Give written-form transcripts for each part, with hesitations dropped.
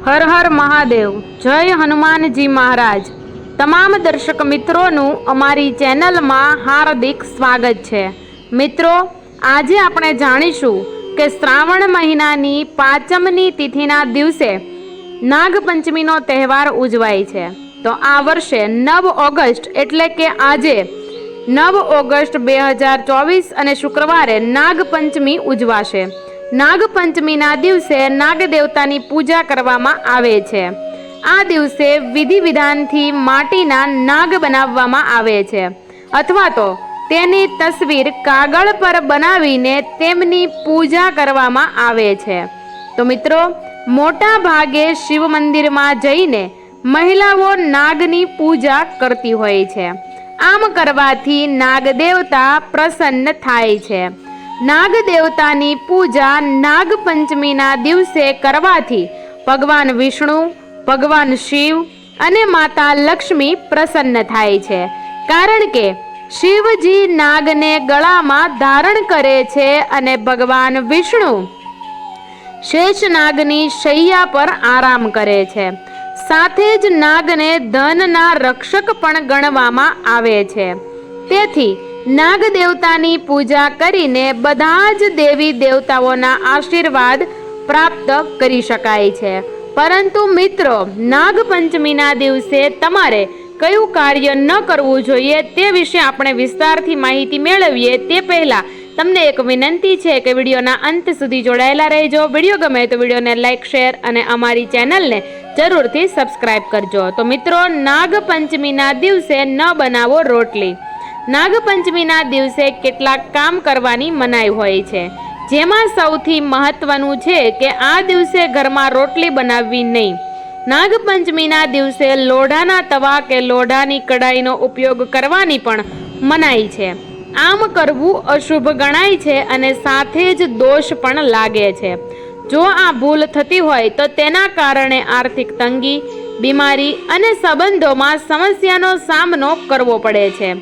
હર હર મહાદેવ, જય હનુમાનજી મહારાજ। તમામ દર્શક મિત્રોનું અમારી ચેનલમાં હાર્દિક સ્વાગત છે। મિત્રો, આજે આપણે જાણીશું કે શ્રાવણ મહિનાની પાંચમની તિથિના દિવસે નાગપંચમીનો તહેવાર ઉજવાય છે। તો આ વર્ષે 9 ઓગસ્ટ એટલે કે આજે 9 ઓગસ્ટ 2024 અને શુક્રવારે નાગપંચમી ઉજવાશે। નાગપંચમીના દિવસે નાગદેવતાની પૂજા કરવામાં આવે છે। આ દિવસે વિધિ વિધાનથી માટીના નાગ બનાવવામાં આવે છે અથવા તો તેની તસવીર કાગળ પર બનાવીને તેમની પૂજા કરવામાં આવે છે। તો મિત્રો, મોટા ભાગે શિવ મંદિરમાં જઈને મહિલાઓ નાગની પૂજા કરતી હોય છે। આમ કરવાથી નાગદેવતા પ્રસન્ન થાય છે। નાગદેવતાની પૂજા નાગપંચમીના દિવસે કરવાથી ભગવાન વિષ્ણુ, ભગવાન શિવ અને માતા લક્ષ્મી પ્રસન્ન થાય છે, કારણ કે શિવજી નાગને ગળામાં ધારણ કરે છે અને ભગવાન વિષ્ણુ શેષનાગની શૈયા પર આરામ કરે છે। સાથે જ નાગને ધનના રક્ષક પણ ગણવામાં આવે છે। તેથી નાગદેવતાની પૂજા કરીને બધા જ દેવી દેવતાઓના આશીર્વાદ પ્રાપ્ત કરી શકાય છે। પરંતુ મિત્રો, નાગપંચમીના દિવસે તમારે કયું કાર્ય ન કરવું જોઈએ તે વિશે આપણે વિસ્તારથી માહિતી મેળવીએ તે પહેલા તમને એક વિનંતી છે કે વિડીયોના અંત સુધી જોડાયેલા રહેજો। વિડીયો ગમે તો વિડીયોને લાઈક, શેર અને અમારી ચેનલને જરૂરથી સબસ્ક્રાઇબ કરજો। તો મિત્રો, નાગપંચમીના દિવસે ન બનાવો રોટલી। નાગપંચમીના દિવસે કેટલાક કામ કરવાની મનાઈ હોય છે, જેમાં સૌથી મહત્વનું છે કે આ દિવસે ઘરમાં રોટલી બનાવવી નહીં। નાગપંચમીના દિવસે લોઢાના તવા કે લોઢાની કઢાઈનો ઉપયોગ કરવાની પણ મનાઈ છે। આમ કરવું અશુભ ગણાય છે અને સાથે જ દોષ પણ લાગે છે। જો આ ભૂલ થતી હોય તો તેના કારણે આર્થિક તંગી, બીમારી અને સંબંધોમાં સમસ્યાનો સામનો કરવો પડે છે।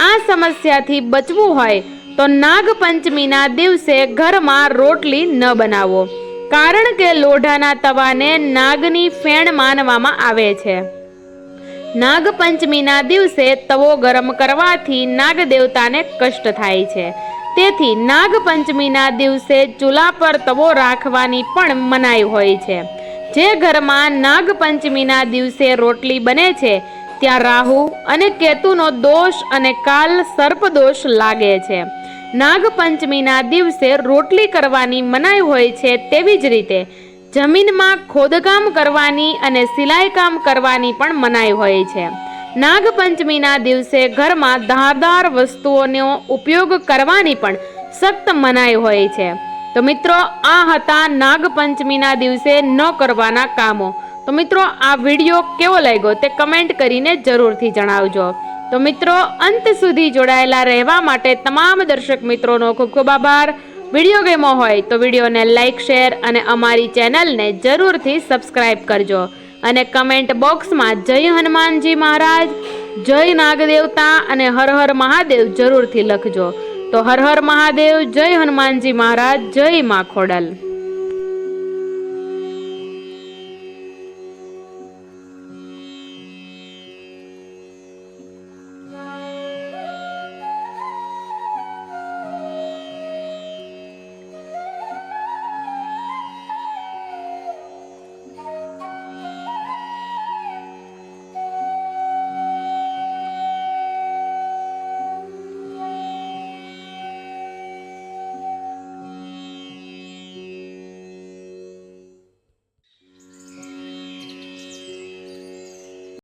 આ સમસ્યાથી બચવું હોય તો નાગપંચમીના દિવસે ઘરમાં રોટલી ન બનાવો, કારણ કે લોઢાના તવાને નાગની ફેણ માનવામાં આવે છે। નાગપંચમીના દિવસે તવો ગરમ કરવાથી નાગદેવતાને કષ્ટ થાય છે। તેથી નાગપંચમીના દિવસે ચૂલા પર તવો રાખવાની પણ મનાઈ હોય છે। જે ઘરમાં નાગપંચમીના દિવસે રોટલી બને છે ત્યાં રાહુ અને કેતુનો દોષ અને કાલ સર્પદોષ લાગે છે। નાગપંચમીના દિવસે રોટલી કરવાની મનાઈ હોય છે, તેવી જ રીતે જમીનમાં ખોદકામ કરવાની અને સિલાઈકામ કરવાની પણ મનાઈ હોય છે। નાગપંચમીના દિવસે ઘરમાં ધારદાર વસ્તુઓનો ઉપયોગ કરવાની પણ સખ્ત મનાઈ હોય છે। તો મિત્રો, આ હતા નાગપંચમીના દિવસે ન કરવાના કામો। તો મિત્રો, આ વિડીયો કેવો લાગ્યો તે કમેન્ટ કરીને જરૂરથી જણાવજો। તો મિત્રો, અંત સુધી જોડાયેલા રહેવા માટે તમામ દર્શક મિત્રોનો ખૂબ ખૂબ આભાર। વિડીયો ગમ્યો હોય તો વિડીયોને લાઈક, શેર અને અમારી ચેનલને જરૂરથી સબસ્ક્રાઇબ કરજો અને કમેન્ટ બોક્સમાં જય હનુમાનજી મહારાજ, જય નાગદેવતા અને હર હર મહાદેવ જરૂરથી લખજો। તો હર હર મહાદેવ, જય હનુમાનજી મહારાજ, જય મા ખોડલ।